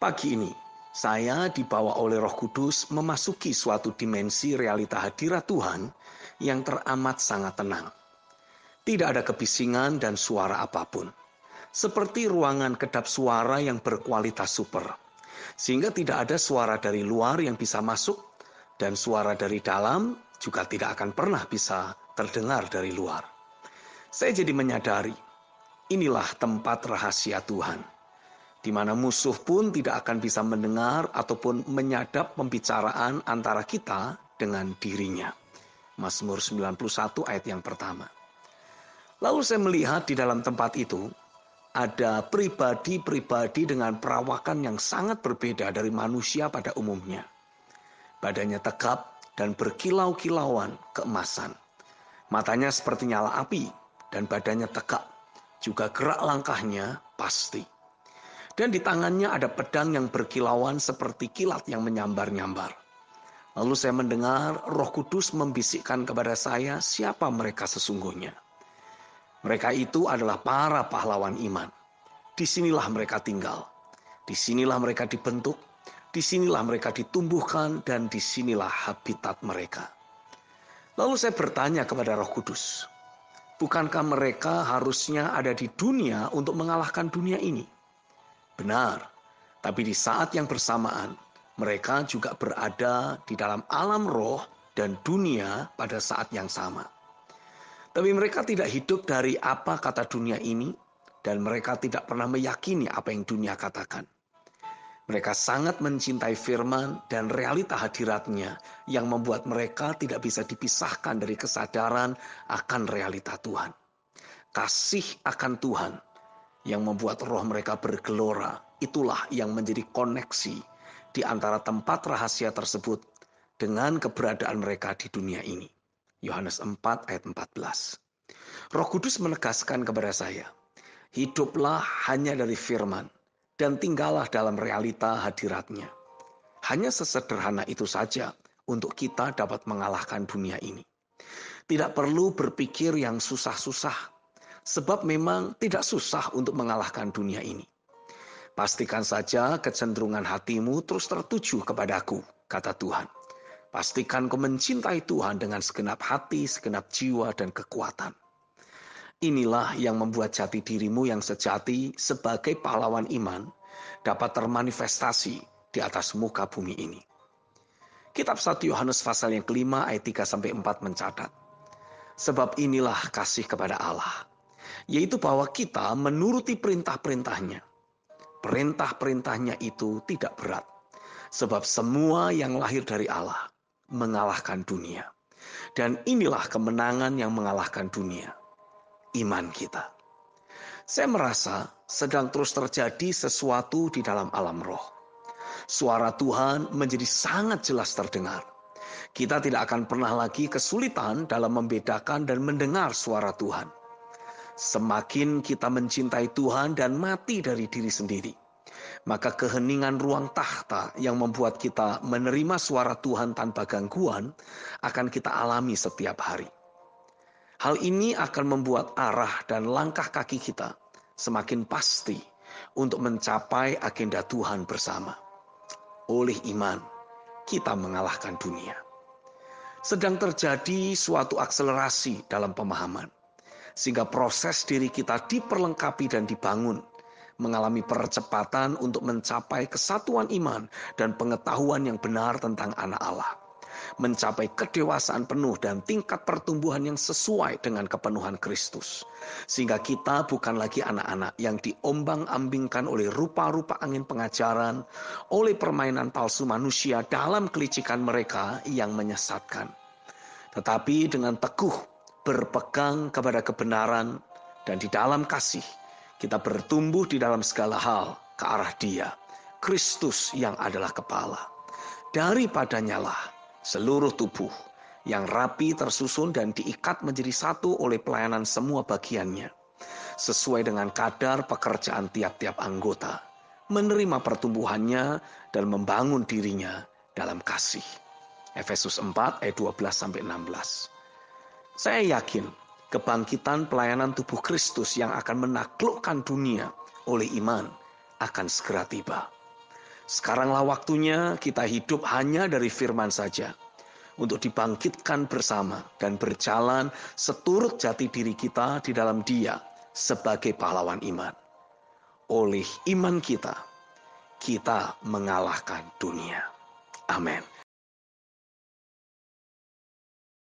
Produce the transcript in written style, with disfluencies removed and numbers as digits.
Pagi ini, saya dibawa oleh Roh Kudus memasuki suatu dimensi realita hadirat Tuhan yang teramat sangat tenang. Tidak ada kebisingan dan suara apapun. Seperti ruangan kedap suara yang berkualitas super. Sehingga tidak ada suara dari luar yang bisa masuk dan suara dari dalam juga tidak akan pernah bisa terdengar dari luar. Saya jadi menyadari, inilah tempat rahasia Tuhan, di mana musuh pun tidak akan bisa mendengar ataupun menyadap pembicaraan antara kita dengan dirinya. Mazmur 91 ayat yang pertama. Lalu saya melihat di dalam tempat itu, ada pribadi-pribadi dengan perawakan yang sangat berbeda dari manusia pada umumnya. Badannya tegap dan berkilau-kilauan keemasan. Matanya seperti nyala api dan badannya tegak. Juga gerak langkahnya pasti. Dan di tangannya ada pedang yang berkilauan seperti kilat yang menyambar-nyambar. Lalu saya mendengar Roh Kudus membisikkan kepada saya siapa mereka sesungguhnya. Mereka itu adalah para pahlawan iman. Disinilah mereka tinggal. Disinilah mereka dibentuk. Disinilah mereka ditumbuhkan dan disinilah habitat mereka. Lalu saya bertanya kepada Roh Kudus, bukankah mereka harusnya ada di dunia untuk mengalahkan dunia ini? Benar, tapi di saat yang bersamaan, mereka juga berada di dalam alam roh dan dunia pada saat yang sama. Tapi mereka tidak hidup dari apa kata dunia ini, dan mereka tidak pernah meyakini apa yang dunia katakan. Mereka sangat mencintai firman dan realita hadiratnya yang membuat mereka tidak bisa dipisahkan dari kesadaran akan realita Tuhan. Kasih akan Tuhan yang membuat roh mereka bergelora, itulah yang menjadi koneksi di antara tempat rahasia tersebut dengan keberadaan mereka di dunia ini. Yohanes 4 ayat 14. Roh Kudus menegaskan kepada saya, hiduplah hanya dari firman dan tinggallah dalam realita hadiratnya. Hanya sesederhana itu saja untuk kita dapat mengalahkan dunia ini. Tidak perlu berpikir yang susah-susah, sebab memang tidak susah untuk mengalahkan dunia ini. Pastikan saja kecenderungan hatimu terus tertuju kepadaku, kata Tuhan. Pastikan kau mencintai Tuhan dengan segenap hati, segenap jiwa, dan kekuatan. Inilah yang membuat jati dirimu yang sejati sebagai pahlawan iman dapat termanifestasi di atas muka bumi ini. Kitab 1 Yohanes pasal yang kelima ayat 3-4 mencatat, sebab inilah kasih kepada Allah, yaitu bahwa kita menuruti perintah-perintahnya. Perintah-perintahnya itu tidak berat, sebab semua yang lahir dari Allah mengalahkan dunia. Dan inilah kemenangan yang mengalahkan dunia, iman kita. Saya merasa sedang terus terjadi sesuatu di dalam alam roh. Suara Tuhan menjadi sangat jelas terdengar. Kita tidak akan pernah lagi kesulitan dalam membedakan dan mendengar suara Tuhan. Semakin kita mencintai Tuhan dan mati dari diri sendiri, maka keheningan ruang tahta yang membuat kita menerima suara Tuhan tanpa gangguan akan kita alami setiap hari. Hal ini akan membuat arah dan langkah kaki kita semakin pasti untuk mencapai agenda Tuhan bersama. Oleh iman, kita mengalahkan dunia. Sedang terjadi suatu akselerasi dalam pemahaman, sehingga proses diri kita diperlengkapi dan dibangun, mengalami percepatan untuk mencapai kesatuan iman dan pengetahuan yang benar tentang anak Allah. Mencapai kedewasaan penuh dan tingkat pertumbuhan yang sesuai dengan kepenuhan Kristus. Sehingga kita bukan lagi anak-anak yang diombang-ambingkan oleh rupa-rupa angin pengajaran, oleh permainan palsu manusia dalam kelicikan mereka yang menyesatkan. Tetapi dengan teguh berpegang kepada kebenaran dan di dalam kasih, kita bertumbuh di dalam segala hal ke arah Dia, Kristus yang adalah kepala. Daripadanya lah seluruh tubuh yang rapi tersusun dan diikat menjadi satu oleh pelayanan semua bagiannya, sesuai dengan kadar pekerjaan tiap-tiap anggota, menerima pertumbuhannya dan membangun dirinya dalam kasih. Efesus 4 ayat 12-16. Saya yakin kebangkitan pelayanan tubuh Kristus yang akan menaklukkan dunia oleh iman akan segera tiba. Sekaranglah waktunya kita hidup hanya dari firman saja, untuk dibangkitkan bersama dan berjalan seturut jati diri kita di dalam Dia sebagai pahlawan iman. Oleh iman kita mengalahkan dunia. Amin.